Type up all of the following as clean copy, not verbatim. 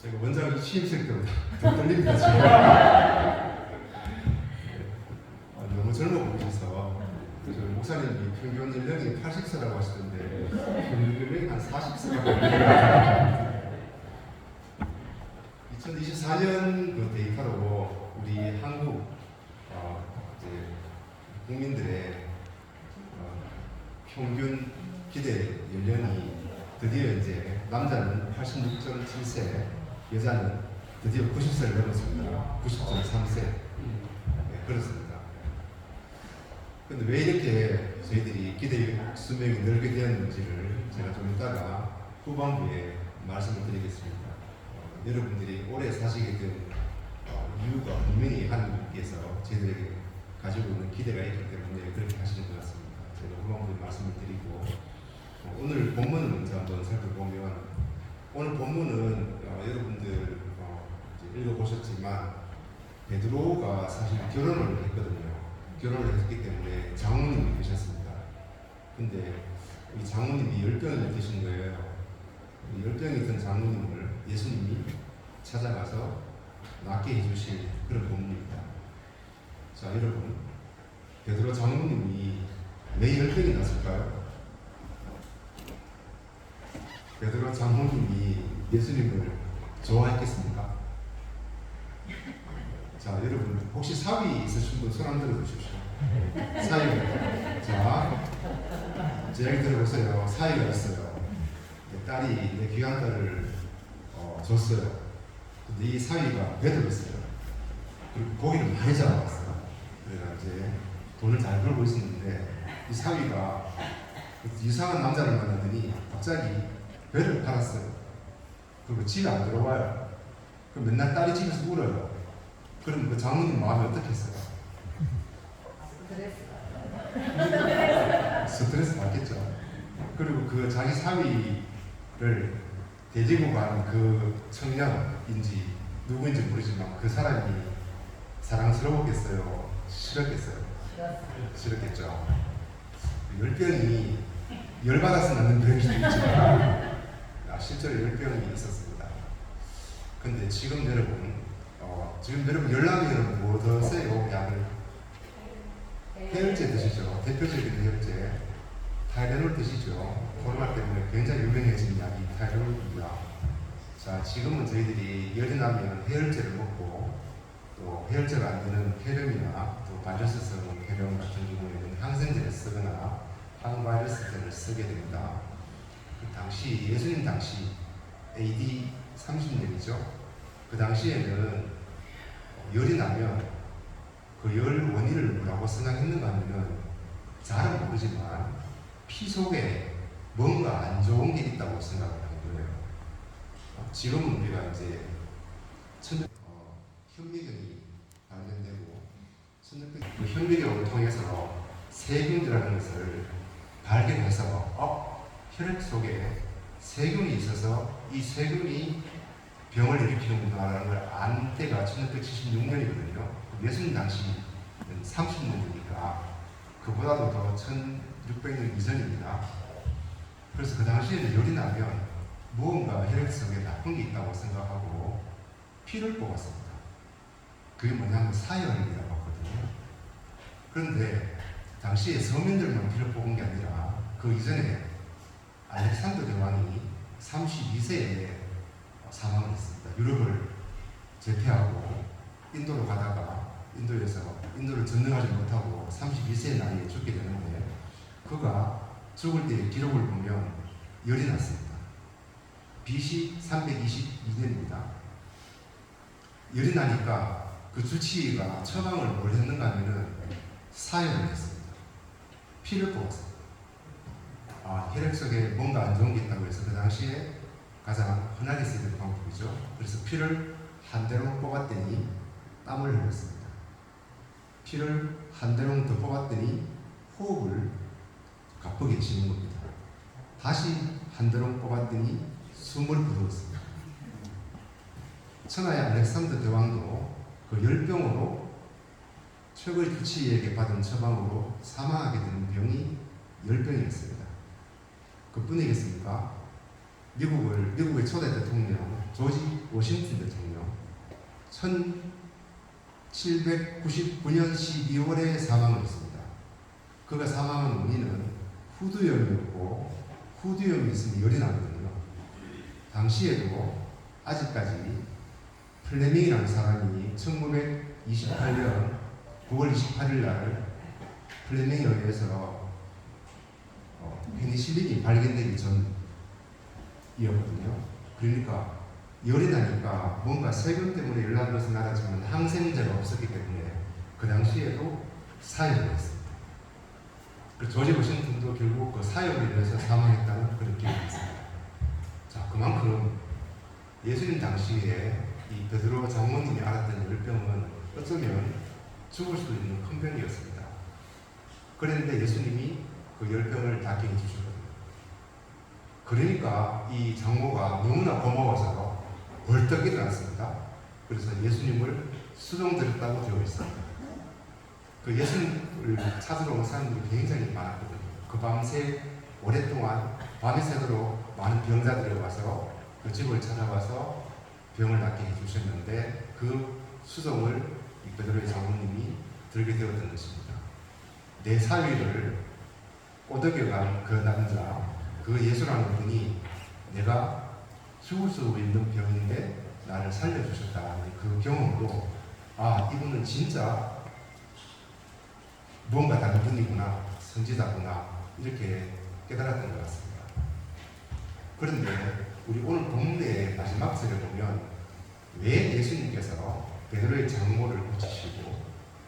제가 원장 취임생 때보다 더 떨립니다 지금. 너무 젊어 보이셔서 목사님이 평균 연령이 80세라고 하시던데 평균 연령이 한 40세가 됩니다. 2024년 그 데이터로 우리 한국 이제 국민들의 평균 기대 연령이 드디어 이제 남자는 86.7세, 여자는 드디어 90세를 넘었습니다. 90.3세. 네, 그렇습니다. 근데 왜 이렇게 저희들이 기대 수명이 늘게 되었는지를 제가 좀 이따가 후반부에 말씀을 드리겠습니다. 여러분들이 오래 사시게 된 이유가 분명히 하나님께서 저희들에게 가지고 있는 기대가 있기 때문에 그렇게 하시는 것 같습니다. 제가 후반부에 말씀을 드리고 오늘 본문을 먼저 한번 살펴보면 오늘 본문은 여러분들 읽어보셨지만 베드로가 사실 결혼을 했거든요. 결혼을 했기 때문에 장모님이 되셨습니다. 근데 이 장모님이 열병을 드신 거예요. 열병이 든 장모님을 예수님이 찾아가서 낫게 해주실 그런 본문입니다. 자, 여러분, 베드로 장모님이 왜 열병이 났을까요? 베드로 장모님이 예수님을 좋아했겠습니까? 자, 여러분, 혹시 사위 있으신 분 손 한번 들어주십시오. 사위가. 자, 제 얘기 들어보세요. 사위가 있어요. 딸이 내 귀한 딸을 줬어요. 근데 이 사위가 배도 있어요. 그리고 고기를 많이 잡아왔어요. 그래서 이제 돈을 잘 벌고 있었는데 이 사위가 이상한 남자를 만나더니 갑자기 배를 팔았어요. 그리고 집에 안 들어와요. 그럼 맨날 딸이 집에서 울어요. 그럼 그 장모님 마음이 어떻겠어요? 스트레스 받겠죠. 그리고 그 자기 사위를 데리고 간 그 청년인지 누구인지 모르지만 그 사람이 사랑스러웠겠어요? 싫었겠어요? 싫었겠죠. 열병이 열받아서 낳는 병이 있지만 실제로 열병이 있었습니다. 근데 지금 여러분 연락에는 뭐 드세요? 약을 해열제 드시죠. 대표적인 해열제 타이레놀 드시죠. 코로나 때문에 굉장히 유명해진 약이 타이레놀입니다. 자, 지금은 저희들이 열이 나면 해열제를 먹고 또 해열제가 안 되는 폐렴이나 또 바이러스성 폐렴 같은 경우에는 항생제를 쓰거나 항바이러스제를 쓰게 됩니다. 그 당시 예수님 당시 AD 30년이죠. 그 당시에는 열이 나면 그 열 원인을 뭐라고 생각했는가 하면은 잘은 모르지만 피 속에 뭔가 안 좋은 게 있다고 생각을 한 거예요. 지금은 우리가 이제 현미경이 발견되고 그 현미경을 통해서 세균이라는 것을 발견해서 혈액 속에 세균이 있어서 이 세균이 병을 일으키는구나라는 걸 안 때가 1976년이거든요. 예수님 당시는 30년이니까 그보다도 더 1600년 이전입니다. 그래서 그 당시에는 열이 나면 무언가 혈액 속에 나쁜 게 있다고 생각하고 피를 뽑았습니다. 그게 뭐냐면 사혈이라고 하거든요. 그런데 당시에 서민들만 피를 뽑은 게 아니라 그 이전에 알렉산더 대왕이 32세에 사망을 했습니다. 유럽을 제패하고 인도로 가다가 인도를 전능하지 못하고 32세 나이에 죽게 되는데 그가 죽을 때의 기록을 보면 열이 났습니다. BC 322년입니다. 열이 나니까 그 주치의가 처방을 뭘 했는가 하면은 사혈을 했습니다. 피를 뽑았습니다. 혈액 속에 뭔가 안 좋은 게 있다고 해서 그 당시에 가장 흔하게 쓰이는 방법이죠. 그래서 피를 한 대로 뽑았더니 땀을 흘렸습니다. 피를 한 대로 더 뽑았더니 호흡을 가쁘게 쉬는 겁니다. 다시 한 대로 뽑았더니 숨을 부르었습니다. 천하의 알렉산더 대왕도 그 열병으로 최고의 주치의에게 받은 처방으로 사망하게 되는 병이 열병이었습니다. 그뿐이겠습니까? 미국의 초대 대통령 조지 워싱턴 대통령 1799년 12월에 사망을 했습니다. 그가 사망한 원인은 후두염이었고 후두염이 있으면 열이 나거든요. 당시에도 아직까지 플레밍이라는 사람이 1928년 9월 28일 날 플레밍에 의해서 페니실린이 발견되기 전이었거든요. 그러니까 열이 나니까 뭔가 세균 때문에 열 난 것은 알았지만 항생제가 없었기 때문에 그 당시에도 사형을 했습니다. 그 조지 워싱턴도 결국 그 사형을 인해서 사망했다는 그런 기록이 있습니다. 자, 그만큼 예수님 당시에 이 베드로 장모님이 앓았던 열병은 어쩌면 죽을 수도 있는 큰 병이었습니다. 그런데 예수님이 그 열병을 낫게 해주셨거든요. 그러니까 이 장모가 너무나 고마워서 벌떡 일어났습니다. 그래서 예수님을 수종드렸다고 되어 있습니다. 그 예수님을 찾으러 온 사람들이 굉장히 많았거든요. 그 밤새 오랫동안 밤이 새도록 많은 병자들이 와서 그 집을 찾아와서 병을 낫게 해주셨는데 그 수종을 이 베드로의 장모님이 들게 되었던 것입니다. 내 사위를 꼬드겨간 그 남자, 그 예수라는 분이 내가 죽을 수 있는 병인데 나를 살려주셨다는 그 경험으로 아, 이분은 진짜 뭔가 다른 분이구나, 선지자구나 이렇게 깨달았던 것 같습니다. 그런데 우리 오늘 본문의 마지막 절에 보면 왜 예수님께서 베드로의 장모를 고치시고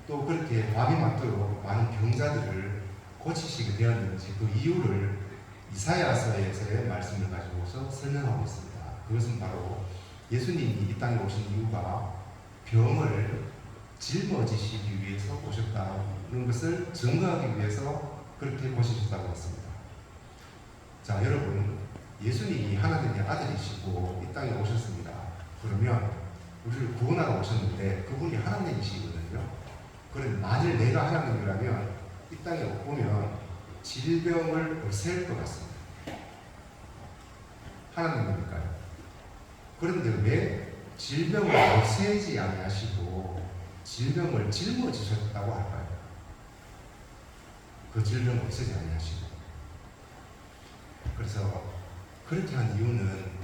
또 그렇게 밤이 맞도록 많은 병자들을 고치시게 되었는지 그 이유를 이사야서에서의 말씀을 가지고서 설명하고 있습니다. 그것은 바로 예수님이 이 땅에 오신 이유가 병을 짊어지시기 위해서 오셨다는 것을 증거하기 위해서 그렇게 고치셨다고 했습니다. 자, 여러분, 예수님이 하나님의 아들이시고 이 땅에 오셨습니다. 그러면 우리를 구원하러 오셨는데 그분이 하나님이시거든요. 그럼 만일 내가 하나님이라면 이 땅에 오면 질병을 없앨 것 같습니다. 하나님이니까요. 그런데 왜 질병을 없애지 아니하시고 질병을 짊어지셨다고 할까요? 그 질병을 없애지 아니하시고. 그래서 그렇게 한 이유는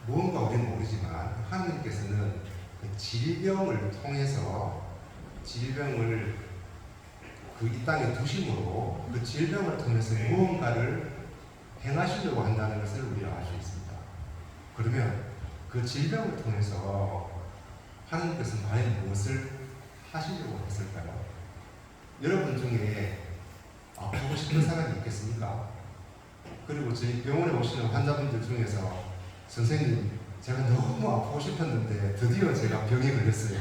무언가 우리는 모르지만 하나님께서는 그 질병을 통해서 질병을 그 이 땅에 두심으로 그 질병을 통해서 무언가를 행하시려고 한다는 것을 우리가 알 수 있습니다. 그러면 그 질병을 통해서 하나님께서는 과연 무엇을 하시려고 했을까요? 여러분 중에 아프고 싶은 사람이 있겠습니까? 그리고 저희 병원에 오시는 환자분들 중에서 선생님, 제가 너무 아프고 싶었는데 드디어 제가 병에 걸렸어요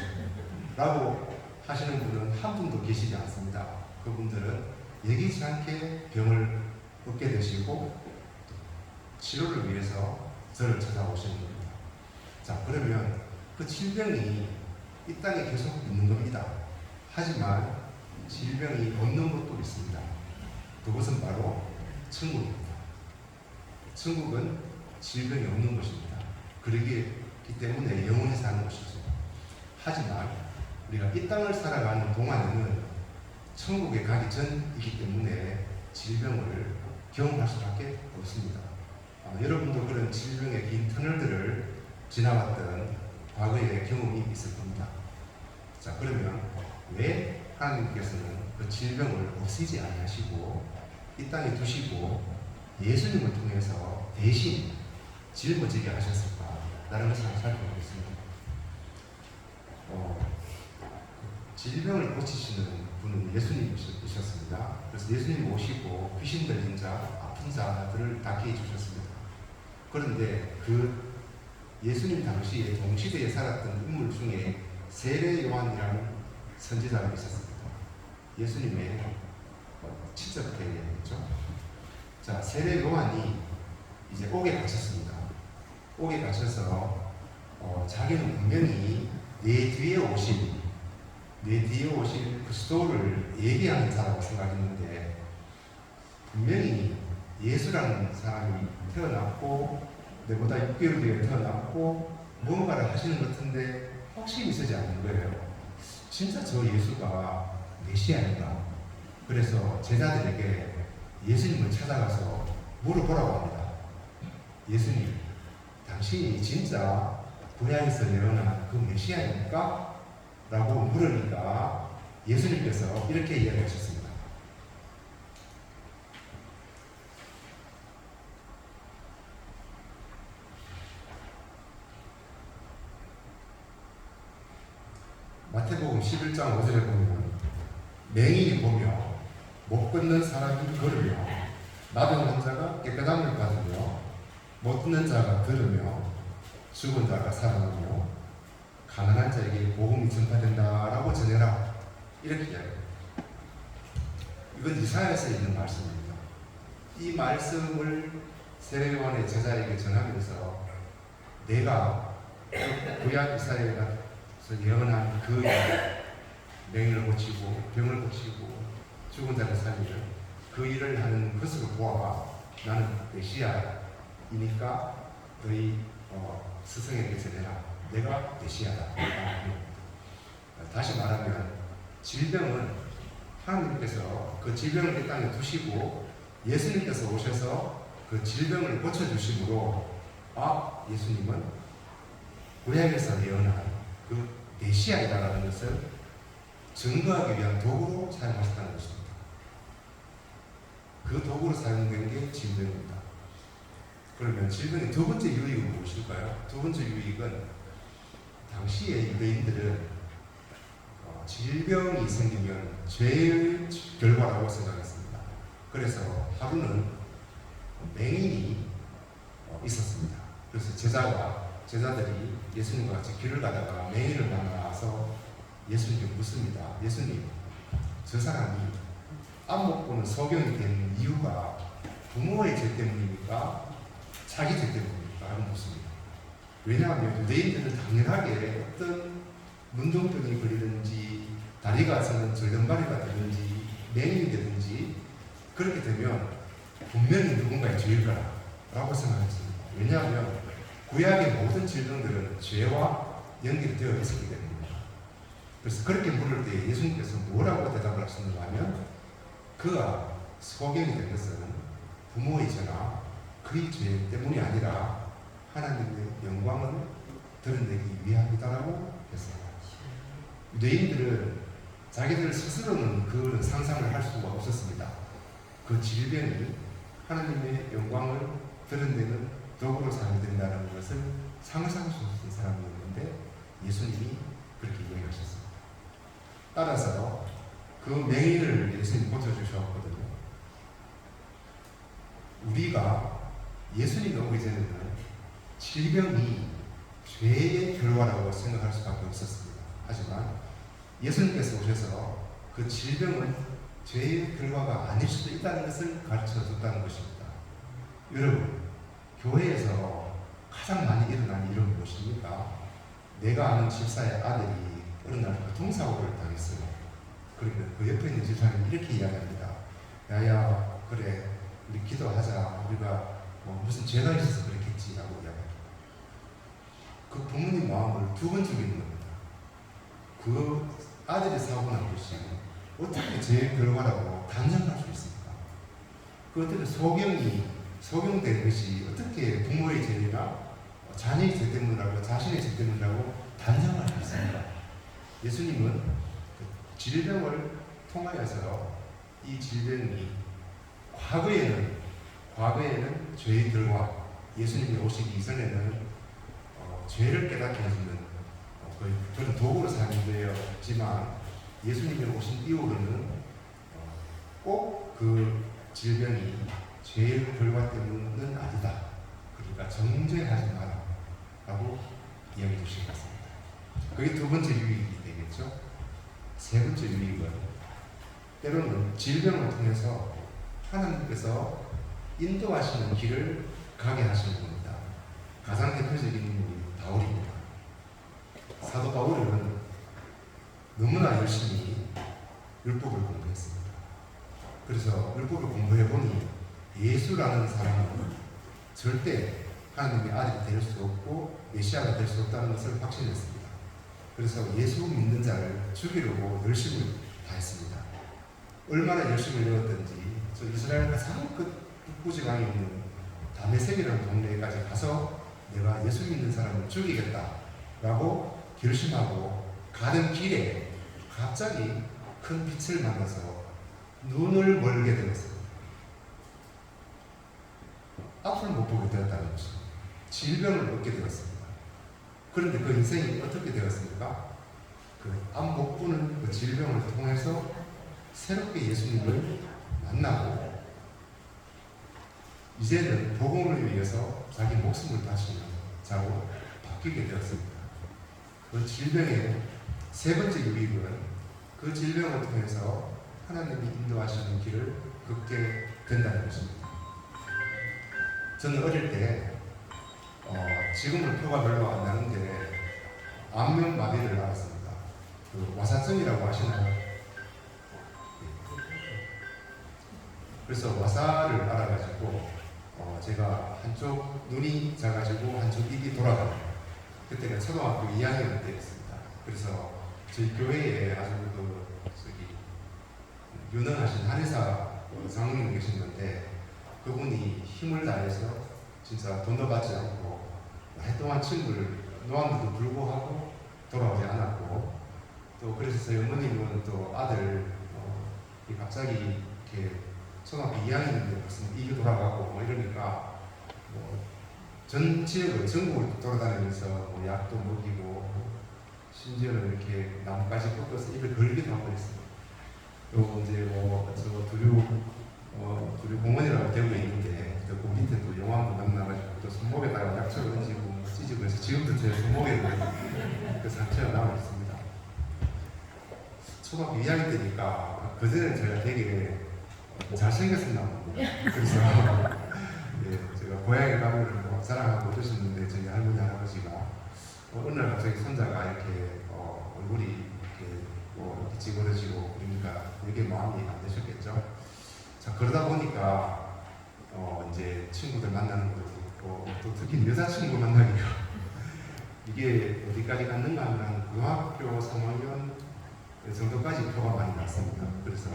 라고 하시는 분은 한 분도 계시지 않습니다. 그분들은 예기치 않게 병을 얻게 되시고 치료를 위해서 저를 찾아오시는 겁니다. 자, 그러면 그 질병이 이 땅에 계속 있는 겁니다. 하지만 질병이 없는 곳도 있습니다. 그것은 바로 천국입니다. 천국은 질병이 없는 곳입니다. 그러기 때문에 영원히 사는 곳이죠. 하지만 우리가 이 땅을 살아가는 동안에는 천국에 가기 전이기 때문에 질병을 경험할 수밖에 없습니다. 여러분도 그런 질병의 긴 터널들을 지나왔던 과거의 경험이 있을 겁니다. 자, 그러면 왜 하나님께서는 그 질병을 없애지 아니하시고 이 땅에 두시고 예수님을 통해서 대신 짊어지게 하셨을까? 라는 것을 살펴보겠습니다. 질병을 고치시는 분은 예수님이셨습니다. 그래서 예수님 오시고 귀신 들린 자, 아픈 자들을 낫게 해주셨습니다. 그런데 그 예수님 당시에 동시대에 살았던 인물 중에 세례 요한이라는 선지자가 있었습니다. 예수님의 친척들이었죠. 자, 세례 요한이 이제 옥에 갇혔습니다. 옥에 갇혀서 자기는 분명히 내 뒤에 오실 그리스도를 얘기하는 자라고 생각했는데 분명히 예수라는 사람이 태어났고 내보다 6개월 뒤에 태어났고 무언가를 하시는 것 같은데 확신이 서지 않는 거예요. 진짜 저 예수가 메시아인가? 그래서 제자들에게 예수님을 찾아가서 물어보라고 합니다. 예수님, 당신이 진짜 구약에서 예언한 그 메시아입니까? 라고 물으니까 예수님께서 이렇게 이야기하셨습니다. 마태복음 11장 5절에 보면 맹인이 보며 못 걷는 사람이 걸으며 나병 자가 깨끗함을 받으며 못 듣는 자가 들으며 죽은 자가 살아나며 가난한 자에게 복음이 전파된다라고 전해라. 이렇게 이야기합니다. 이건 이사야에서 있는 말씀입니다. 이 말씀을 세례요한의 제자에게 전하면서 내가 구약 이사야에서 예언한 그 맹인을 고치고 병을 고치고 죽은 자를 살리는 그 일을 하는 것으로 보아봐. 나는 메시아이니까 너희 스승에게 전해라. 내가 메시아다. 다시 말하면 질병은 하나님께서 그 질병을 이 땅에 두시고 예수님께서 오셔서 그 질병을 고쳐주심으로 예수님은 구약에서 예언한 그 메시아이다라는 것을 증거하기 위한 도구로 사용하셨다는 것입니다. 그 도구로 사용된 게 질병입니다. 그러면 질병의 두 번째 유익은 무엇일까요? 두 번째 유익은 당시의 유대인들은 질병이 생기면 죄의 결과라고 생각했습니다. 그래서 하루는 맹인이 있었습니다. 그래서 제자들이 예수님과 같이 길을 가다가 맹인을 만나서 예수님께 묻습니다. 예수님, 저 사람이 안목 보는 소경이 된 이유가 부모의 죄 때문입니까? 자기 죄 때문입니까? 라고 묻습니다. 왜냐하면 유대인들은 당연하게 어떤 문둥병이 걸리든지 다리가 서는 절름발이가 되든지 맹인이 되든지 그렇게 되면 분명히 누군가의 죄일 거라고 생각했습니다. 왜냐하면 구약의 모든 질병들은 죄와 연결되어 있었기 때문입니다. 그래서 그렇게 물을 때 예수님께서 뭐라고 대답을 하셨는가 하면 그가 소경이 된 것은 부모의 죄나 그의 죄 때문이 아니라 하나님의 영광을 드러내기 위함이다라고 했습니다. 유대인들은 자기들 스스로는 그런 상상을 할 수가 없었습니다. 그 질병이 하나님의 영광을 드러내는 도구로 사용된다는 것을 상상할 수 없는 사람이었는데 예수님이 그렇게 이야기하셨습니다. 따라서 그 맹인을 예수님이 고쳐주셨거든요. 우리가 예수님이 오기 전에는 질병이 죄의 결과라고 생각할 수밖에 없었습니다. 하지만 예수님께서 오셔서 그 질병은 죄의 결과가 아닐 수도 있다는 것을 가르쳐 줬다는 것입니다. 여러분, 교회에서 가장 많이 일어나는 일은 무엇입니까? 내가 아는 집사의 아들이 어느 날 교통사고를 당했어요. 그러면 그 옆에 있는 집사님이 이렇게 이야기합니다. 야야, 그래, 우리 기도하자. 우리가 무슨 죄가 있어서 그랬겠지라고 이야기합니다. 그 부모님 마음을 두 번 죽이는 겁니다. 그 아들이 사고 난 것이 어떻게 죄의 결과라고 단정할 수 있습니까? 그 어떻게 소경된 것이 어떻게 부모의 죄나 자녀의 죄 때문이라고 자신의 죄 때문이라고 단정할 수 있습니까? 예수님은 그 질병을 통하여서 이 질병이 과거에는 죄의 결과, 예수님이 오시기 이전에는 죄를 깨닫게 해주는 그런 도구로 사용되었지만 예수님이 오신 이후로는 꼭 그 질병이 죄의 결과 때문은 아니다. 그러니까 정죄하지 마라 라고 이야기해 주신 것 같습니다. 그게 두 번째 유익이 되겠죠. 세 번째 유익은 때로는 질병을 통해서 하나님께서 인도하시는 길을 가게 하시는 겁니다. 가장 대표적인 인물이 바울입니다. 사도 바울은 너무나 열심히 율법을 공부했습니다. 그래서 율법을 공부해보니 예수라는 사람은 절대 하나님의 아들이 될 수 없고 메시아가 될 수 없다는 것을 확신했습니다. 그래서 예수 믿는 자를 죽이려고 열심을 다했습니다. 얼마나 열심을 내었던지 저 이스라엘 가장 북부지방에 있는 다메섹이라는 동네까지 가서 내가 예수 믿는 사람을 죽이겠다라고 결심하고 가는 길에 갑자기 큰 빛을 만나서 눈을 멀게 되었습니다. 앞을 못 보게 되었다는 것이 질병을 얻게 되었습니다. 그런데 그 인생이 어떻게 되었습니까? 그 앞 못 보는 그 질병을 통해서 새롭게 예수님을 만나고 이제는 복음을 위해서 자기 목숨을 바치는 자로 바뀌게 되었습니다. 그 질병의 세 번째 유익은 그 질병을 통해서 하나님이 인도하시는 길을 걷게 된다는 것입니다. 저는 어릴 때 지금은 표가 별로 안 나는데 안면마비를 알았습니다. 그 와사성이라고 아시나요? 그래서 와사를 알아가지고 제가 한쪽 눈이 작아지고 한쪽 입이 돌아가요. 그때가 초등학교 2학년 때였습니다. 그래서 저희 교회에 아주 유능하신 한의사 장로님 계셨는데 그분이 힘을 다해서 진짜 돈도 받지 않고 오랫동안 친구를 놓았는데도 불구하고 돌아오지 않았고 또 그래서 저희 어머님은 또 아들 갑자기 이렇게 초등학교 2학년인데 벌써 입이 돌아가고 뭐 이러니까 전 지역을 전국을 돌아다니면서 약도 먹이고 심지어는 이렇게 나뭇가지 꺾어서 입에 걸기도 하고 그랬어요. 또 이제 저 두류 공원이라고 되고 있는데 그 밑에 또 용암도 만나가지고 또 손목에다가 약초를 던지고 찢고 해서 지금도 제 손목에 그 상처가 남아 있습니다. 초등학교 2학년 때니까 그전에 제가 되게 잘생겼었나 봅니다. 그래서 예, 제가 고향에 가면 사랑하고 오셨는데 저희 할머니 할아버지가 어느 날 갑자기 손자가 이렇게 얼굴이 이렇게 이렇게 찌그러지고 그러니까 되게 마음이 안 되셨겠죠. 자 그러다 보니까 이제 친구들 만나는 것도 있고 또 특히 여자친구 만나기가 이게 어디까지 갔는가 하면 고등학교 3학년 정도까지 표가 많이 났습니다. 그래서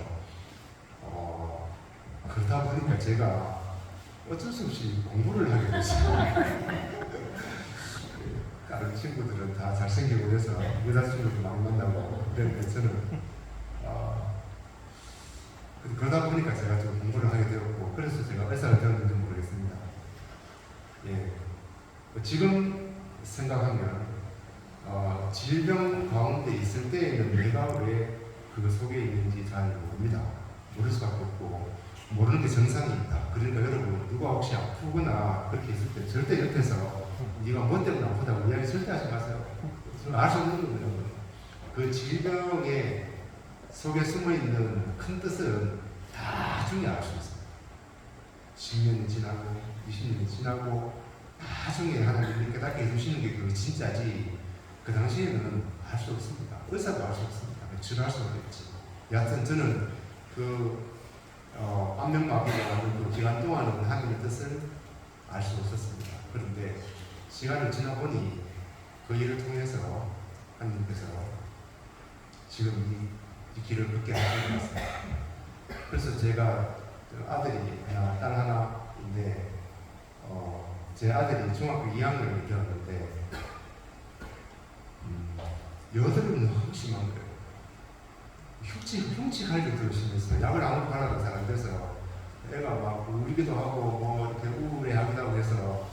그러다 보니까 제가 어쩔 수 없이 공부를 하게 됐어요. 다른 친구들은 다 잘생기고 그래서 여자친구도 많이 만나고 그랬는데 저는 그러다 보니까 제가 좀 공부를 하게 되었고 그래서 제가 의사가 되었는지 모르겠습니다. 예, 지금 생각하면 질병 가운데 있을 때에는 내가 왜 그 속에 있는지 잘 모릅니다. 모를 수밖에 없고 모르는 게 정상이 있다. 그러니까 여러분 누가 혹시 아프거나 그렇게 있을 때 절대 옆에서 네가 뭐 때문에 아프다고 이야기 절대 하지 마세요. 알 수 없는 거예요. 그 질병의 속에 숨어있는 큰 뜻은 나중에 알 수 있습니다. 10년이 지나고 20년이 지나고 나중에 하나님이 깨닫게 해주시는 게 그게 진짜지 그 당시에는 알 수 없습니다. 의사도 알 수 없습니다. 치료할 수가 없지. 여하튼 저는 그 안면마비가 그 기간 동안은 하나님의 뜻을 알 수 없었습니다. 그런데 시간을 지나보니 그 일을 통해서 하나님께서 지금 이 길을 걷게 하신 것 같습니다. 그래서 제가 아들이 하나, 딸 하나인데 제 아들이 중학교 2학년을 되었는데 여드름은 너무 심한 거예요. 흉측할 정도로 심했어요. 약을 아무리 발라도 잘 안 돼서 애가 막 울기도 하고 뭐 이렇게 우울해하기도 해서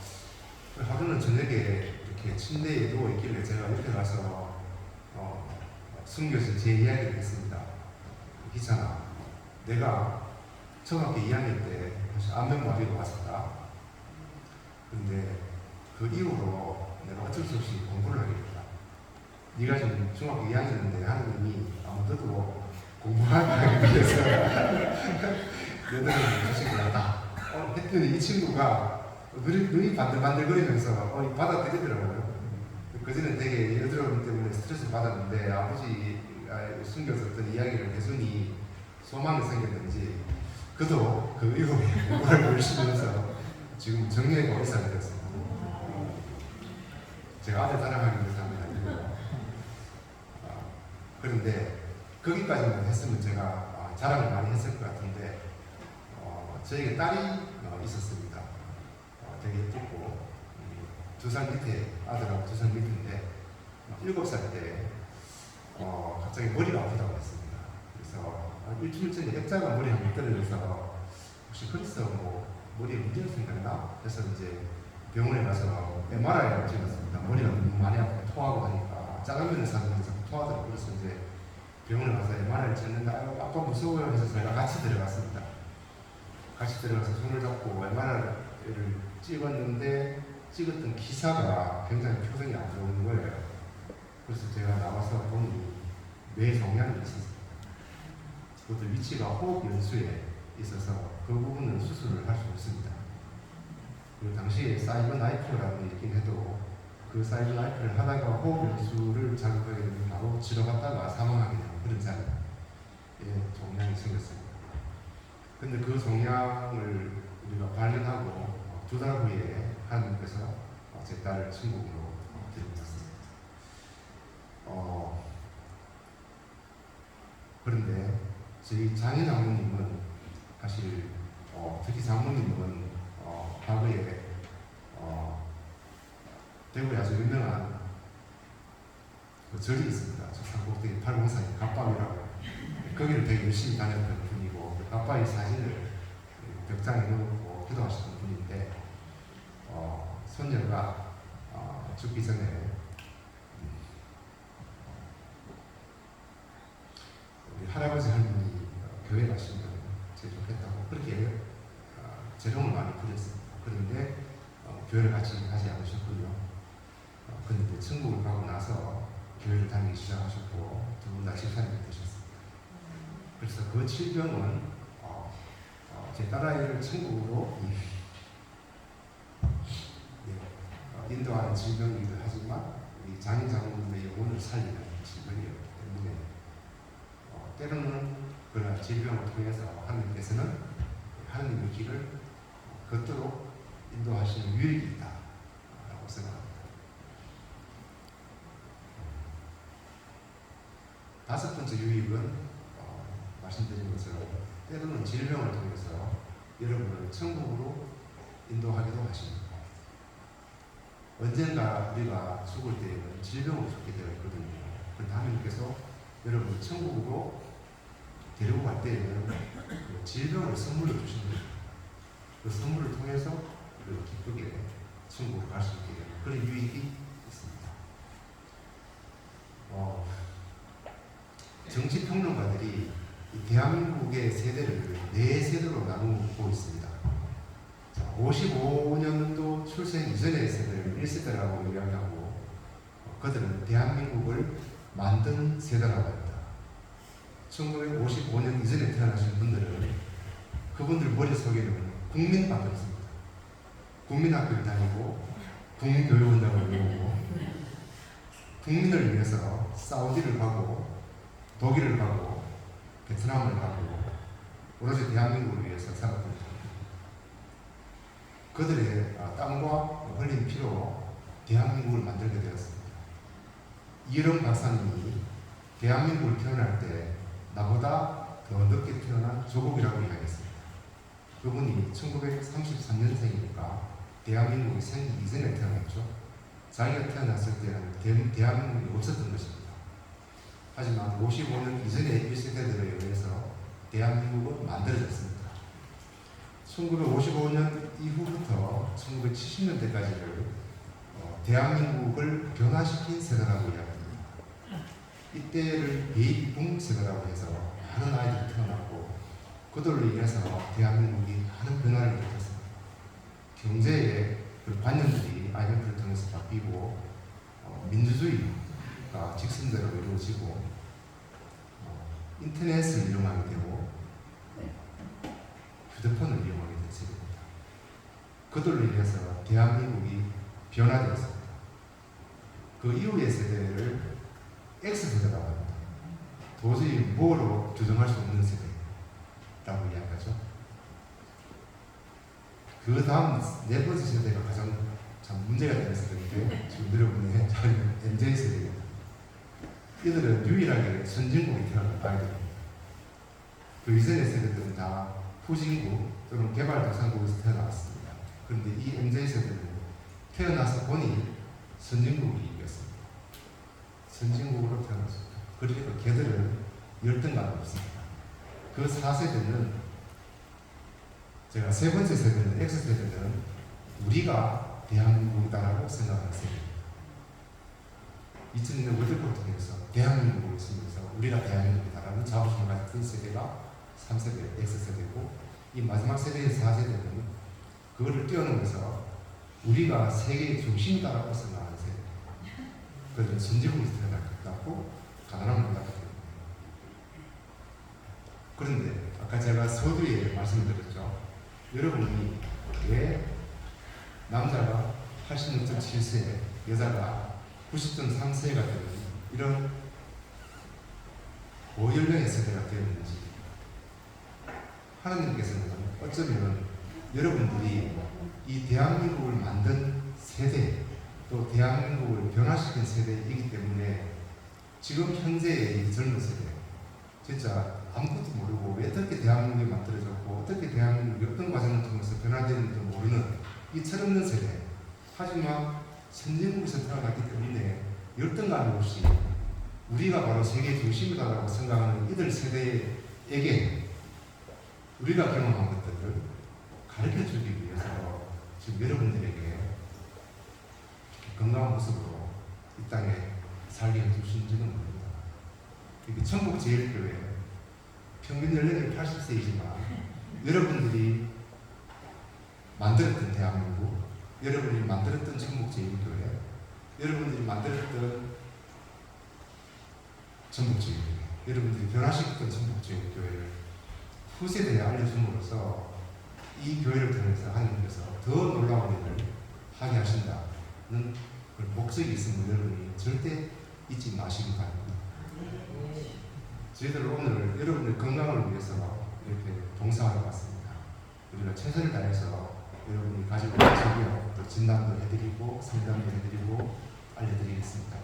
하루는 저녁에 이렇게 침대에 누워 있길래 제가 옆에 가서 숨겨서 제 이야기를 했습니다. 희찬아, 내가 초등학교 2학년 때 안면마비로 왔었다. 근데 그 이후로 내가 어쩔 수 없이 공부를 하게 됐다. 네가 지금 중학교 2학년인데 하나님이 아무데도 공부하기 위해서 여드름을 주신 거다. 했더니 이 친구가 눈이 반들반들거리면서 받아들이더라고요. 그전에 되게 여드름 때문에 스트레스 받았는데 아버지가 숨겨졌던 이야기를 해주니 소망이 생겼는지 그도 그 이후에 공부를 열심히 해서 지금 정예과 의사가 되었습니다. 제가 아들 자랑하기 위해서 하는 게 아니고요. 그런데 거기까지만 했으면 제가 자랑을 많이 했을 것 같은데 저에게 딸이 있었습니다. 되게 예쁘고 2살 밑에 아들하고 2살 밑인데 7살 때 갑자기 머리가 아프다고 했습니다. 그래서 일주일 전에 액자가 머리에 한번 떨어져서 혹시 그래서 뭐 머리에 문제가 생겼나? 그래서 이제 병원에 가서 MRI를 찍었습니다. 머리가 너무 많이 아프고 토하고 하니까 짜장면을 사면서 토하더라고요. 그래서 이제 병원에 가서 MRI를 찍는데 아빠 무서워요 해서 저희가 같이 들어갔습니다. 같이 들어가서 손을 잡고 MRI를 찍었는데 찍었던 기사가 굉장히 표정이 안 좋은 거예요. 그래서 제가 나와서 보니 뇌 종양이 있었어요. 그것도 위치가 호흡 연수에 있어서 그 부분은 수술을 할 수 없습니다. 그리고 당시에 사이버 나이프라고 얘기는 해도 그 사이버 나이프를 하다가 호흡 연수를 자극하게 되면 바로 치료받다가 사망하게 되는 그런 사례에 종양이 생겼습니다. 근데 그 종양을 우리가 발견하고 2달 후에 하나님께서 제 딸을 천국으로 데리고 갔습니다. 그런데 저희 장인 장모님은 사실 특히 장모님은 과거에 대구에 아주 유명한 그 절이 있습니다. 저 산꼭대기 팔공산이 갑밥이라고 거기를 되게 열심히 다녔던 분이고 그 갑밥의 사진을 벽장에 넣고 기도하셨던 분인데 손녀가 죽기 전에 우리 할아버지 할머니 교회 가시면 제일 좋겠다고 그렇게 재롱을 많이 부렸습니다. 그런데 교회를 같이 가지 않으셨군요. 그런데 천국을 가고 나서 교회를 다니기 시작하셨고 두 분 다 집사님이 되셨습니다. 그래서 그 질병은 제 딸아이를 천국으로 인도하는 질병이기도 하지만 우리 장인 장모님의 영혼을 살리는 질병이었기 때문에 때로는 그런 질병을 통해서 하나님께서는 하나님의 길을 걷도록 인도하시는 유익이 있다라고 생각합니다. 5번째 유익은 말씀드린 것처럼 때로는 질병을 통해서 여러분을 천국으로 인도하기도 하십니다. 언젠가 우리가 죽을 때에는 질병으로 죽게 되어 있거든요. 그런데 하나님께서 여러분을 천국으로 데리고 갈 때에는 그 질병을 선물로 주십니다. 그 선물을 통해서 우리가 기쁘게 천국으로 갈 수 있게 되는 그런 유익이 있습니다. 정치평론가들이 대한민국의 세대를 4세대로 나누고 있습니다. 55년도 출생 이전의 세대를 1세대라고 이야기하고 그들은 대한민국을 만든 세대라고 합니다. 1955년 이전에 태어나신 분들은 그분들 머릿속에는 국민밖에 없습니다. 국민학교를 다니고 국민교육원장을 배우고 국민을 위해서 사우디를 가고 독일을 가고 베트남을 가고 오로지 대한민국을 위해서 살았던 분입니다. 그들의 땀과 흘린 피로 대한민국을 만들게 되었습니다. 이런 박사님이 대한민국을 태어날 때 나보다 더 늦게 태어난 조국이라고 이야기했습니다. 그분이 1933년생이니까 대한민국이 생기기 이전에 태어났죠. 자기가 태어났을 때는 대한민국이 없었던 것입니다. 하지만 55년 이전의 1세대들에 의해서 대한민국은 만들어졌습니다. 1955년 이후부터 1970년대까지를 대한민국을 변화시킨 세대라고 이야기합니다. 이때를 베이비붐 세대라고 해서 많은 아이들이 태어났고 그들로 인해서 대한민국이 많은 변화를 일으켰습니다. 경제의 그 관념들이 IMF를 통해서 바뀌고 민주주의가 직선대로 이루어지고 인터넷을 이용하게 되고 휴대폰을 이용하게 됐습니다. 그들로 인해서 대한민국이 변화되었습니다. 그 이후의 세대를 X세대라고 합니다. 도저히 뭐로 규정할 수 없는 세대라고 이야기하죠. 그 다음 네 번째 세대가 가장 참 문제가 되는 세대인데 지금 여러분의 MZ 세대입니다. 이들은 유일하게 선진국에 태어난 아이들입니다. 그 이전의 세대들은 다 후진국 또는 개발도상국에서 태어났습니다. 그런데 이 MZ 세대는 태어나서 보니 선진국이었습니다. 선진국으로 태어났습니다. 그러니까 걔들은 열등감이 없습니다. 그 4세대는 제가 세 번째 세대는 X세대는 우리가 대한민국이다라고 생각하는 세대입니다. 2000년 월드컵을 통해서 대한민국을 쓰면서 우리가 대한민국이다라는 자부심을 가졌던 세대가 3세대 X세대고 이 마지막 세대의 4세대는 그거를 뛰어넘어서 우리가 세계의 중심이다라고 생각하는 세대. 그래서 선진국에서 태어났고 가난한 문화가 됩니다. 그런데 아까 제가 서두에 말씀드렸죠. 여러분이 왜 남자가 86.7세, 여자가 90.3세가 되는 이런 고연령의 세대가 되었는지 하나님께서는 어쩌면 여러분들이 이 대한민국을 만든 세대 또 대한민국을 변화시킨 세대이기 때문에 지금 현재의 이 젊은 세대 진짜 아무것도 모르고 왜 어떻게 대한민국이 만들어졌고 어떻게 대한민국이 어떤 과정을 통해서 변화되는지 모르는 이 철없는 세대 하지만 선진국에서 태어났기 때문에 열등감 없이 우리가 바로 세계 중심이다라고 생각하는 이들 세대에게 우리가 경험한 것들을 가르쳐주기 위해서 지금 여러분들에게 건강한 모습으로 이 땅에 살게 해주신지는 모릅니다. 이게 천국제일교회 평균 연령이 80세이지만 여러분들이 만들었던 대한민국, 여러분이 만들었던 천국제일교회, 여러분들이 만들었던 천국제일교회, 여러분들이 변화시켰던 천국제일교회를 후세대에 알려줌으로써 이 교회를 통해서 하나님께서 더 놀라운 일을 하게 하신다는 그런 목적이 있음을 여러분이 절대 잊지 마시기 바랍니다. 저희들 오늘 여러분의 건강을 위해서 이렇게 봉사하러 왔습니다. 우리가 최선을 다해서 여러분이 가지고 있는 질병 또 진단도 해드리고 상담도 해드리고 알려드리겠습니다.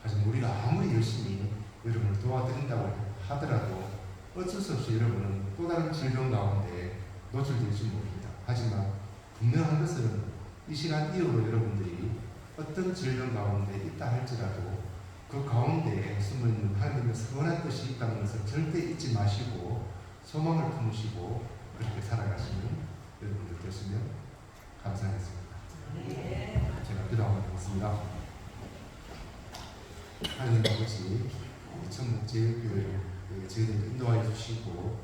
하지만 우리가 아무리 열심히 여러분을 도와드린다고 하더라도 어쩔 수 없이 여러분은 또 다른 질병 가운데 노출될지 모릅니다. 하지만 분명한 것은 이 시간 이후로 여러분들이 어떤 질병 가운데 있다 할지라도 그 가운데에 숨어있는 하나님의 선한 뜻이 있다는 것을 절대 잊지 마시고 소망을 품으시고 그렇게 살아가시는 여러분들 되시면 감사하겠습니다. 제가 기도하고 있습니다. 하나님 아버지, 천국제일교회를 저희들 인도하여 주시고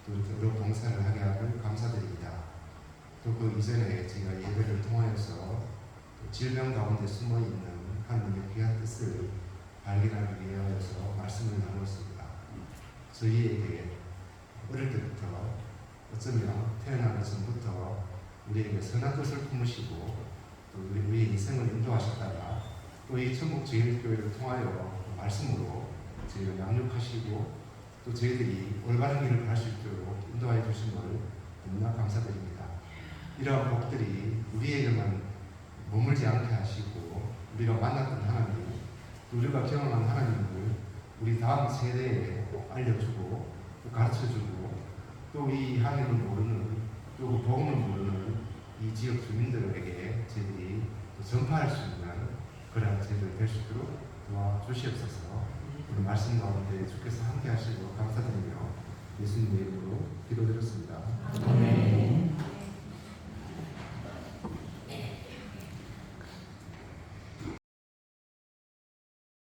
또 이렇게 여러 봉사를 하게 하길 감사드립니다. 또 그 이전에 저희가 예배를 통하여서 질병 가운데 숨어있는 하나님의 귀한 뜻을 발견하기 위하여서 말씀을 나누었습니다. 저희에게 어릴 때부터 어쩌면 태어나기 전부터 우리에게 선한 뜻을 품으시고 또 우리의 인생을 인도하셨다가 또 이 천국제일교회를 통하여 말씀으로 저희를 양육하시고 또 저희들이 올바른 길을 갈 수 있도록 인도하여 주심을 너무나 감사드립니다. 이러한 복들이 우리에게만 머물지 않게 하시고 우리가 만났던 하나님, 우리가 경험한 하나님을 우리 다음 세대에 알려주고 또 가르쳐주고 또 이 하나님을 모르는 또 복음을 모르는 이 지역 주민들에게 저희들이 전파할 수 있는 그런 저희들 될 수 있도록 도와주시옵소서. 오늘 말씀 가운데 주께서 함께 하시고 감사드리며 예수님의 이름으로 기도드렸습니다.